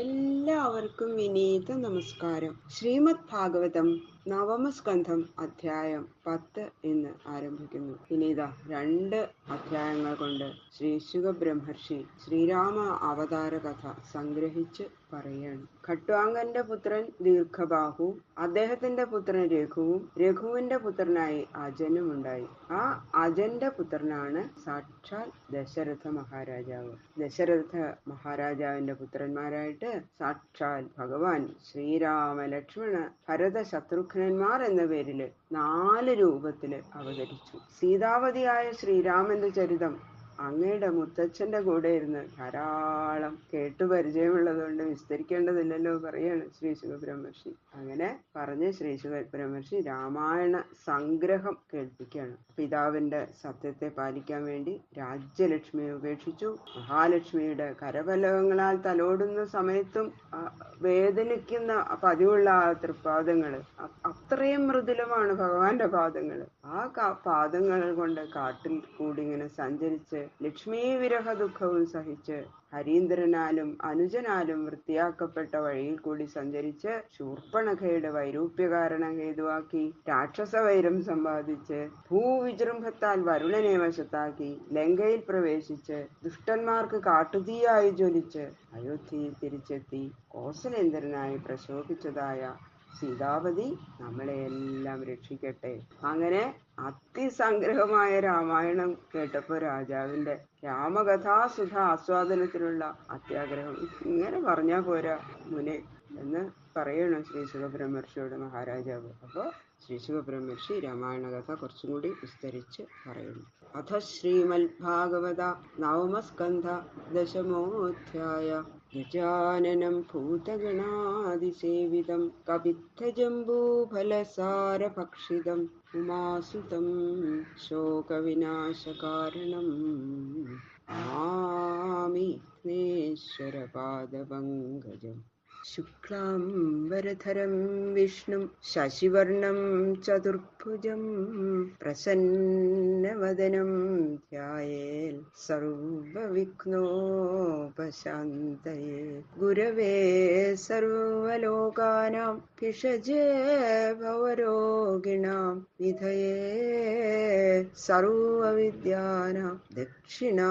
എല്ലാവർക്കും വിനീത നമസ്കാരം. ശ്രീമദ് ഭാഗവതം നവമസ്കന്ധം അധ്യായം 10 ഇന്ന് ആരംഭിക്കുന്നു. വിനീത 2 അധ്യായങ്ങൾ കൊണ്ട് ശ്രീ ശുകബ്രഹ്മർഷി ശ്രീരാമ അവതാര കഥ സംഗ്രഹിച്ച് പറയുകയാണ്. ഖട്വാംഗന്റെ പുത്രൻ ദീർഘബാഹു, അദ്ദേഹത്തിന്റെ പുത്രൻ രഘുവും, രഘുവിന്റെ പുത്രനായി അജനും ഉണ്ടായി. ആ അജന്റെ പുത്രനാണ് സാക്ഷാൽ ദശരഥ മഹാരാജാവ്. ദശരഥ മഹാരാജാവിന്റെ പുത്രന്മാരായിട്ട് സാക്ഷാൽ ഭഗവാൻ ശ്രീരാമ ലക്ഷ്മണ ഭരത ശത്രുഘ്നന്മാർ എന്ന പേരില് 4 രൂപത്തില് അവതരിച്ചു. സീതാവതിയായ ശ്രീരാമന്റെ ചരിതം അങ്ങയുടെ മുത്തച്ഛന്റെ കൂടെ ഇരുന്ന് ധാരാളം കേട്ടു പരിചയമുള്ളതുകൊണ്ട് വിസ്തരിക്കേണ്ടതില്ലല്ലോ, പറയാണ് ശ്രീ ശുകബ്രഹ്മർഷി. അങ്ങനെ പറഞ്ഞ് ശ്രീ ശുകബ്രഹ്മർഷി രാമായണ സംഗ്രഹം കേൾപ്പിക്കുകയാണ്. പിതാവിന്റെ സത്യത്തെ പാലിക്കാൻ വേണ്ടി രാജ്യലക്ഷ്മിയെ ഉപേക്ഷിച്ചു. മഹാലക്ഷ്മിയുടെ കരപലകങ്ങളാൽ തലോടുന്ന സമയത്തും വേദനിക്കുന്ന പതിവുള്ള ആ തൃപ്പാദങ്ങള് അത്രയും മൃദുലമാണ് ഭഗവാന്റെ പാദങ്ങള്. ആ പാദങ്ങൾ കൊണ്ട് കാട്ടിൽ കൂടി ഇങ്ങനെ സഞ്ചരിച്ച് ലക്ഷ്മീ വിരഹ ദുഃഖവും സഹിച്ച് ഹരീന്ദ്രനാലും അനുജനാലും വൃത്തിയാക്കപ്പെട്ട വഴിയിൽ കൂടി സഞ്ചരിച്ച് ശൂർപ്പണഖയുടെ വൈരൂപ്യകാരണം ഹേതുവാക്കി രാക്ഷസ വൈരം സമ്പാദിച്ച് ഭൂവിജൃംഭത്താൽ വരുണനെ വശത്താക്കി ലങ്കയിൽ പ്രവേശിച്ച് ദുഷ്ടന്മാർക്ക് കാട്ടുതീയായി ജ്വലിച്ച് അയോധ്യയിൽ തിരിച്ചെത്തി കോസലേന്ദ്രനായി പ്രശോഭിച്ചതായ സീതാപതി നമ്മളെയെല്ലാം രക്ഷിക്കട്ടെ. അങ്ങനെ അതിസംഗ്രഹമായ രാമായണം കേട്ടപ്പോ രാജാവിന്റെ രാമകഥാസുധ ആസ്വാദനത്തിനുള്ള അത്യാഗ്രഹം ഇങ്ങനെ പറഞ്ഞാ പോരാ മുനെ എന്ന് പറയണം ശ്രീ ശുകബ്രഹ്മർഷിയോട് മഹാരാജാവ്. അപ്പോ ശ്രീ ശുകബ്രഹ്മർഷി രാമായണ കഥ കുറച്ചും കൂടി വിസ്തരിച്ച് പറയുന്നു. അഥ ശ്രീമദ്ഭാഗവത നവമസ്കന്ധ ദശമോധ്യായ. ഗജാനനം ഭൂതഗണാതിസേവിതം കപിത്തജംബൂഫലസാരഭക്ഷിതം ഉമാസുതം ശോകവിനാശകാരണം നമാമി വിഘ്നേശ്വരപാദപങ്കജം. ശുക്ലാംബരധരം വിഷ്ണും ശശിവർണം ചതുർഭുജം പ്രസന്നവദനം ധ്യായേൽ സർവവിഘ്നോപശാന്തയേ. ഗുരവേ സർവലോകാനാം ഭിഷജേ ഭവരോഗിണാം വിധയേ സർവവിദ്യാനാം ദക്ഷിണാമൂർത്തയേ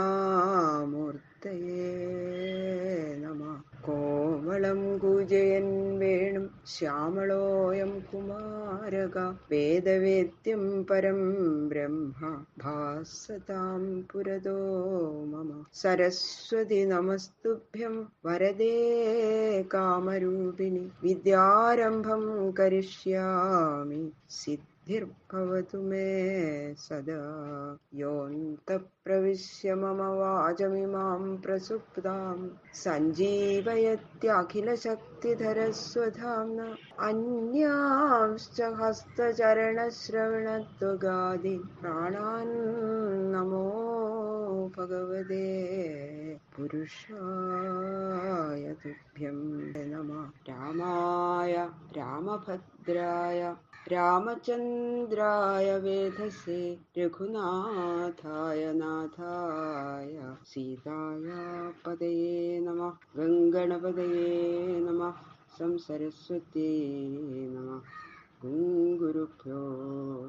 നമഃ. കോമളം കൂജയൻ വേണും ശ്യാമളോയം കുമാരക വേദവേദ്യം പരം ബ്രഹ്മ ഭാസതാം പുരതോ മമ. സരസ്വതി നമസ്തുഭ്യം വരദേ കാമരൂപിണി വിദ്യാരംഭം കരിഷ്യാമി സിദ്ധിർഭവതു മേ സദാ. യോऽन्तः പ്രവിശ്യ മമ വാചമിമാം പ്രസുപ്താം സഞ്ജീവയത്യഖിലശക്തിധരസ്വധാംന അന്യാംശ്ച ഹസ്തചരണശ്രവണത്വഗാദി പ്രാണാൻ നമോ ഭഗവതേ പുരുഷായ തുഭ്യം നമഃ. രാമായ രാമഭദ്രായ രാമചന്ദ്രായ വേധസേ രഘുനാഥായ നാഥായ സീതായ പതയേ നമഃ. ഗംഗണപതയേ നമഃ. സംസരസ്വത്യേ നമഃ. ഗുരുഭ്യോ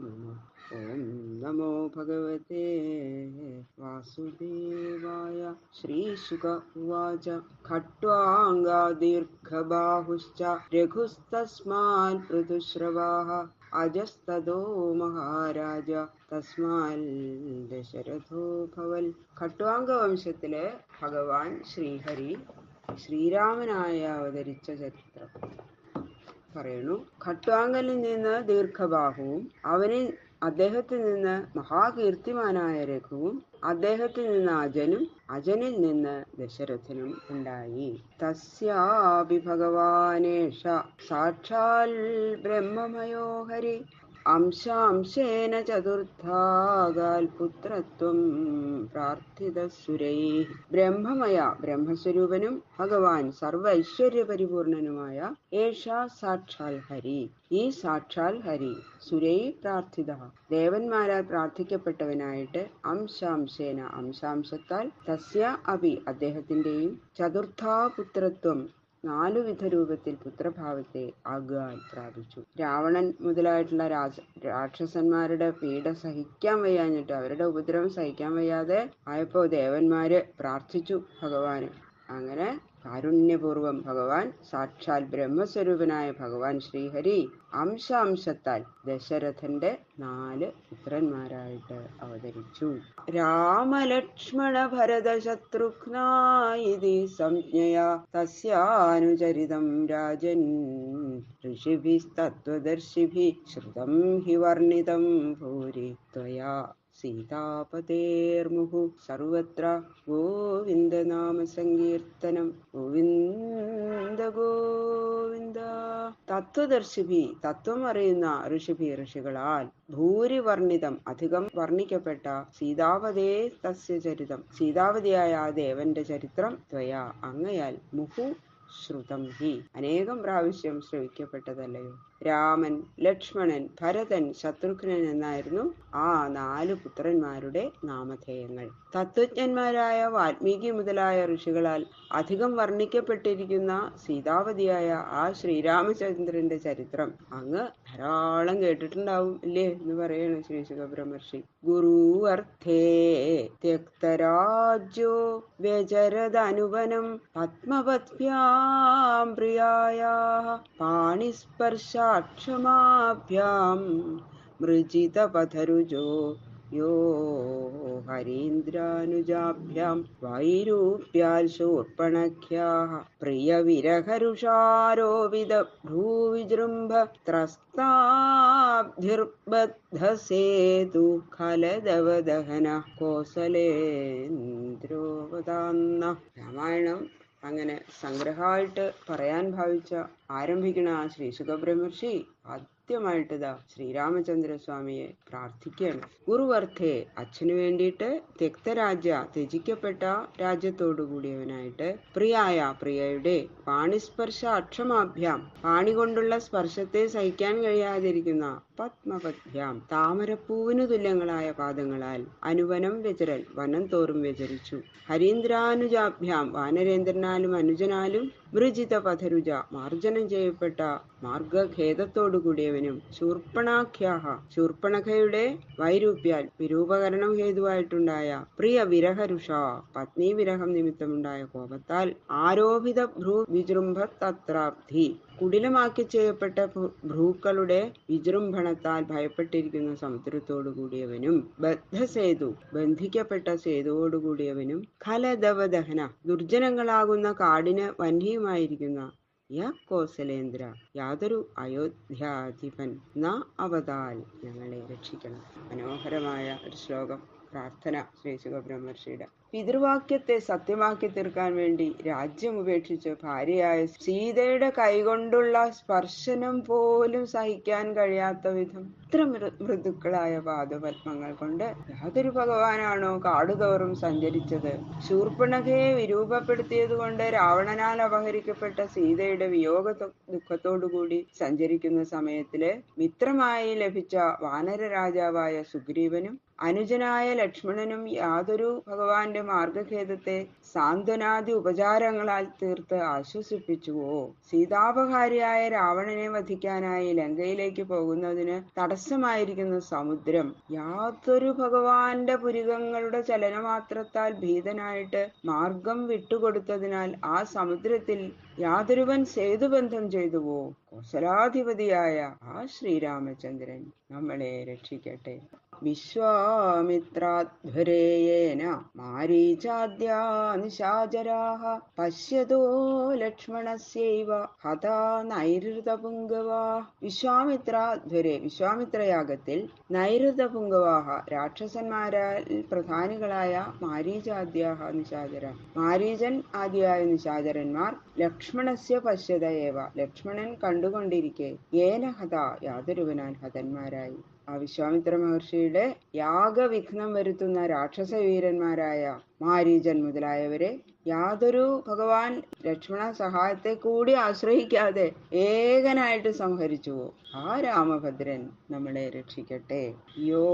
നമഃ. ഓം നമോ ഭഗവതേ വാസുദേവായ. ശ്രീശുക ഉവാച. ഖട്വാംഗദീർഘബാഹുശ്ച രഘുസ്തസ്മാൽ പൃഥുശ്രവാഃ അജസ്തതോ മഹാരാജ തസ്മാൽ ദശരഥോ ഭവൽ. ഖട്വാംഗ വംശത്തിലെ ഭഗവാൻ ശ്രീഹരി ശ്രീരാമനായി അവതരിച്ച ചരിത്രം പറയണു. ഖട്വാംഗനിൽ നിന്ന് ദീർഘബാഹുവും അദ്ദേഹത്തിൽ നിന്ന് മഹാകീർത്തിമാനായ രഘുവും അദ്ദേഹത്തിൽ നിന്ന് അജനും അജനിൽ നിന്ന് ദശരഥനും ഉണ്ടായി. തസ്യാപി ഭഗവാനേഷ സാക്ഷാൽ ബ്രഹ്മമയോ ഹരി അംശാംശേന ചതുർത്ഥാകാൽ പുത്രത്വം പ്രാർത്ഥിതസുരൈഃ. ബ്രഹ്മമയ ബ്രഹ്മസ്വരൂപനും ഭഗവാൻ സർവ ഐശ്വര്യ പരിപൂർണനുമായ ഏഷ സാക്ഷാൽ ഹരി. ഈ സാക്ഷാൽ ഹരി സുരൈ പ്രാർത്ഥിത ദേവന്മാരാൽ പ്രാർത്ഥിക്കപ്പെട്ടവനായിട്ട് അംശാംശേന അംശാംശത്താൽ തസ്യ അപി അദ്ദേഹത്തിന്റെയും ചതുർത്ഥാ പുത്രത്വം നാലുവിധ രൂപത്തിൽ പുത്രഭാവത്തെ ആഗ്വാൻ പ്രാപിച്ചു. രാവണൻ മുതലായിട്ടുള്ള രാക്ഷസന്മാരുടെ പീഡ സഹിക്കാൻ വയ്യാഞ്ഞിട്ട്, അവരുടെ ഉപദ്രവം സഹിക്കാൻ വയ്യാതെ ആയപ്പോ ദേവന്മാര് പ്രാർത്ഥിച്ചു ഭഗവാന്. അങ്ങനെ കാരുണ്യപൂർവം ഭഗവാൻ, സാക്ഷാൽ ബ്രഹ്മസ്വരൂപനായ ഭഗവാൻ ശ്രീഹരി അംശാംശത്താൽ ദശരഥന്റെ 4 പുത്രന്മാരായിട്ട് അവതരിച്ചു. രാമലക്ഷ്മണ ഭരത ശത്രുഘ്നാ ഇതി സംജ്ഞയാ തസ്യാനുചരിതം രാജൻ ഋഷിഭിസ്തത്വദർശിഭിഃ ശ്രുതം ഹി വർണ്ണിതം ഭൂരി ത്വയാ സീതാപതേർമുഹു. സർവത്ര ഗോവിന്ദനാമ സങ്കീർത്തനം. ഗോവിന്ദ ഗോവിന്ദ. തത്വദർശിഭി, തത്വം അറിയുന്ന ഋഷികളാൽ, ഭൂരി വർണ്ണിതം, അധികം വർണ്ണിക്കപ്പെട്ട, സീതാപതേ തസ്യ ചരിതം, സീതാപതിയായ ആ ദേവന്റെ ചരിത്രം, ത്വയാ അങ്ങയാൽ, മുഹു ശ്രുതം ഹി, അനേകം പ്രാവശ്യം ശ്രവിക്കപ്പെട്ടതല്ലയോ. രാമൻ, ലക്ഷ്മണൻ, ഭരതൻ, ശത്രുഘ്നൻ എന്നായിരുന്നു ആ 4 പുത്രന്മാരുടെ നാമധേയങ്ങൾ. തത്വജ്ഞന്മാരായ വാൽമീകി മുതലായ ഋഷികളാൽ അധികം വർണ്ണിക്കപ്പെട്ടിരിക്കുന്ന സീതാവതിയായ ആ ശ്രീരാമചന്ദ്രന്റെ ചരിത്രം അങ്ങ് ധാരാളം കേട്ടിട്ടുണ്ടാവും ഇല്ലേ എന്ന് പറയാണ് ശ്രീ ശുകബ്രഹ്മർഷി. ഗുരുവർത്ഥേ ത്യക്തരാജ്യോ വ്യചരദനുവനം പത്മപത്ഭ്യാം പ്രിയായാഃ പാണിസ്പർശാക്ഷമാഭ്യാം മൃജിതപഥരുജോ യോ ഹരീന്ദ്രാനുജാഭ്യാം വൈരൂപ്യാൽ ശൂർപ്പണഖ്യാഃ പ്രിയവിരഹരുഷാരോപിത ഭ്രൂവിജൃംഭ ത്രസ്താബ്ധിർബദ്ധസേതു ഖലദവദഹന കോസലേന്ദ്രോവതാന്ന. രാമായണം അങ്ങനെ സംഗ്രഹമായിട്ട് പറയാൻ ഭാവിച്ച ആരംഭിക്കണ ആ ശ്രീ ശുകബ്രഹ്മർഷി ആദ്യമായിട്ടിതാ ശ്രീരാമചന്ദ്രസ്വാമിയെ പ്രാർത്ഥിക്കുകയാണ്. ഗുരുവർത്ഥേ, അച്ഛനു വേണ്ടിയിട്ട്, തെക്തരാജ്യ, ത്യജിക്കപ്പെട്ട രാജ്യത്തോടു കൂടിയവനായിട്ട്, പ്രിയായ, പ്രിയയുടെ, പാണിസ്പർശ അക്ഷമാഭ്യാം, പാണി കൊണ്ടുള്ള സ്പർശത്തെ സഹിക്കാൻ കഴിയാതിരിക്കുന്ന, പത്മപദ്ഭ്യാം, താമരപ്പൂവിനു തുല്യങ്ങളായ പാദങ്ങളാൽ, അനുവനം വ്യചരൽ, വനം തോറും വ്യചരിച്ചു, ഹരീന്ദ്രാനുജാഭ്യാം, വാനരേന്ദ്രനാലും അനുജനാലും, മൃജിത പഥരുജ, മാർജനം ചെയ്യപ്പെട്ട മാർഗഖേദത്തോടു കൂടിയവനും, ശൂർപ്പണാഖ്യാഹ, ശൂർപ്പണഖയുടെ വൈരൂപ്യാൽ, വിരൂപകരണം ഹേതുവായിട്ടുണ്ടായ, പ്രിയ വിരഹരുഷ, പത്നി വിരഹം നിമിത്തമുണ്ടായ കോപത്താൽ, ആരോപിത ഭ്രൂ വിജൃംഭ തത്രാബ്ധി, കുടിലമാക്കി ചെയ്യപ്പെട്ട ഭ്രൂക്കളുടെ വിജൃംഭണത്താൽ ഭയപ്പെട്ടിരിക്കുന്ന സമുദ്രത്തോടു കൂടിയവനും, ബദ്ധസേതു, ബന്ധിക്കപ്പെട്ട സേതുവോടുകൂടിയവനും, ഖലദവദഹന, ദുർജനങ്ങളാകുന്ന കാടിന് വന്യമായിരിക്കുന്ന, യ കോസലേന്ദ്ര, യാതൊരു അയോധ്യാധിപൻ ന അവതാൽ, ഞങ്ങളെ രക്ഷിക്കണം. മനോഹരമായ ഒരു ശ്ലോകം, പ്രാർത്ഥന ശ്രീ ശുകബ്രഹ്മർഷിയുടെ. പിതൃവാക്യത്തെ സത്യമാക്കി തീർക്കാൻ വേണ്ടി രാജ്യം ഉപേക്ഷിച്ച് ഭാര്യയായ സീതയുടെ കൈകൊണ്ടുള്ള സ്പർശനം പോലും സഹിക്കാൻ കഴിയാത്ത വിധം ഇത്ര മൃദുക്കളായ പാദപത്മങ്ങൾ കൊണ്ട് യാതൊരു ഭഗവാനാണോ കാടുതോറും സഞ്ചരിച്ചത്? ശൂർപ്പണഖയെ വിരൂപപ്പെടുത്തിയത് കൊണ്ട് രാവണനാൽ അപഹരിക്കപ്പെട്ട സീതയുടെ വിയോഗ ദുഃഖത്തോടുകൂടി സഞ്ചരിക്കുന്ന സമയത്തില് മിത്രമായി ലഭിച്ച വാനര രാജാവായ സുഗ്രീവനും അനുജനായ ലക്ഷ്മണനും യാതൊരു ഭഗവാന്റെ മാർഗഖേദത്തെ സാന്ത്വനാദി ഉപചാരങ്ങളാൽ തീർത്ത് ആശ്വസിപ്പിച്ചുവോ? സീതാപഹാരിയായ രാവണനെ വധിക്കാനായി ലങ്കയിലേക്ക് പോകുന്നതിന് തടസ്സമായിരിക്കുന്ന സമുദ്രം യാതൊരു ഭഗവാന്റെ പുരികങ്ങളുടെ ചലനമാത്രത്താൽ ഭീതനായിട്ട് മാർഗം വിട്ടുകൊടുത്തതിനാൽ ആ സമുദ്രത്തിൽ യാതൊരുവൻ സേതുബന്ധം ചെയ്തുവോ? കോസലാധിപതിയായ ആ ശ്രീരാമചന്ദ്രൻ നമ്മളെ രക്ഷിക്കട്ടെ. വിശ്വാമിത്രാധ്വരേയേന മാരീചാദ്യാ നിശാചരാഃ പശ്യതോ ലക്ഷ്മണസ്യൈവ ഹതാ നൈരൃതപുംഗവാഃ. വിശ്വാമിത്രാധ്വരെ, വിശ്വാമിത്രയാഗത്തിൽ നൈരൃതപുംഗവാഃ, രാക്ഷസന്മാരാൽ പ്രധാനികളായ മാരീചാദ്യാഃ നിശാചരാഃ, മാരീചൻ ആദിയായ നിശാചരന്മാർ ലക്ഷ്മണസ്യ പശ്യതയേവ, ലക്ഷ്മണൻ കണ്ടുകൊണ്ടിരിക്കെ, ഏന ഹത, യാതൊരുവനാൽ ഹതന്മാരായി. ആ വിശ്വാമിത്ര മഹർഷിയുടെ യാഗവിഘ്നം വരുത്തുന്ന രാക്ഷസ വീരന്മാരായ മാരീചൻ മുതലായവരെ യാതൊരു ഭഗവാൻ ലക്ഷ്മണ സഹായത്തെ കൂടി ആശ്രയിക്കാതെ ഏകനായിട്ട് സംഹരിച്ചുവോ, ആ രാമഭദ്രൻ നമ്മളെ രക്ഷിക്കട്ടെ. യോ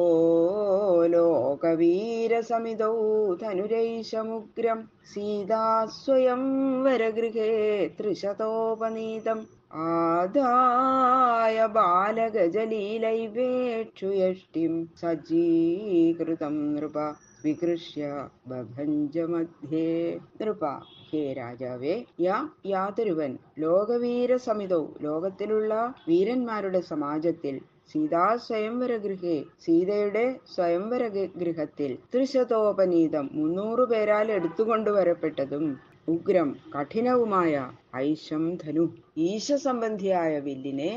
ലോകവീരസമിതൗ ധനുരൈശമുഗ്രം സീതാ സ്വയം വരഗൃഹേ ത്രിശതോപനീതം ആദായ ബാലഗജലീലൈവേക്ഷുയഷ്ടിം സജ്ജീകൃതം നൃപ വികൃഷ്യ ബഭഞ്ജമധ്യേ. നൃപ, ഹേ രാജാവേ, യാതൊരുവൻ ലോകവീര സമിതവും ലോകത്തിലുള്ള വീരന്മാരുടെ സമാജത്തിൽ സീതാ സ്വയംവര ഗൃഹേ സീതയുടെ സ്വയംവര ഗൃഹത്തിൽ ത്രിശതോപനീതം 300 പേരാൽ എടുത്തുകൊണ്ടുവരപ്പെട്ടതും ഉഗ്രം കഠിനവുമായ ഐശം ധനു ഈശസംബന്ധിയായ വില്ലിനെ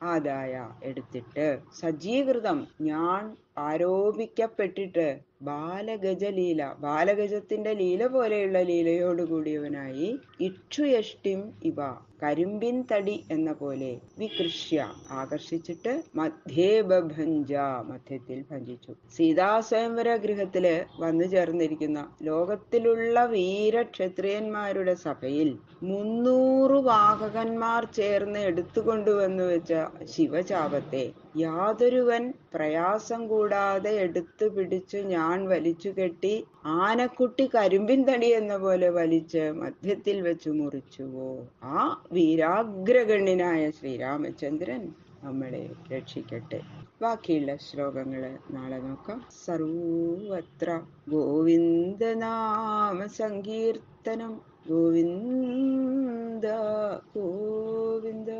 ആദായ എടുത്തിട്ട് സജ്ജീകൃതം ഞാൻ ആരോപിക്കപ്പെട്ടിട്ട് ബാലഗജലീല ബാലഗജത്തിന്റെ ലീല പോലെയുള്ള ലീലയോടുകൂടിയവനായി ഇക്ഷുയഷ്ടിം ഇവ കരിമ്പിൻ തടി എന്ന പോലെ വികൃഷ്യ ആകർഷിച്ചിട്ട് മധ്യേ ബഭഞ്ജ മധ്യത്തിൽ ഭഞ്ജിച്ചു. സീതാ സ്വയംവര ഗൃഹത്തില് വന്നു ചേർന്നിരിക്കുന്ന ലോകത്തിലുള്ള വീരക്ഷത്രിയന്മാരുടെ സഭയിൽ 300 വാഹകന്മാർ ചേർന്ന് എടുത്തുകൊണ്ടുവന്നു വെച്ച ശിവചാപത്തെ യാതൊരുവൻ പ്രയാസം കൂടാതെ എടുത്തു പിടിച്ചു ഞാൻ വലിച്ചു കെട്ടി ആനക്കുട്ടി കരിമ്പിൻ തടി എന്ന പോലെ വലിച്ച് മധ്യത്തിൽ വെച്ചു മുറിച്ചുവോ, ആ വീരാഗ്രഗണ്യനായ ശ്രീരാമചന്ദ്രൻ നമ്മളെ രക്ഷിക്കട്ടെ. ബാക്കിയുള്ള ശ്ലോകങ്ങള് നാളെ നോക്കാം. സർവത്ര ഗോവിന്ദനാമ സങ്കീർത്തനം. ഗോവിന്ദ ഗോവിന്ദ.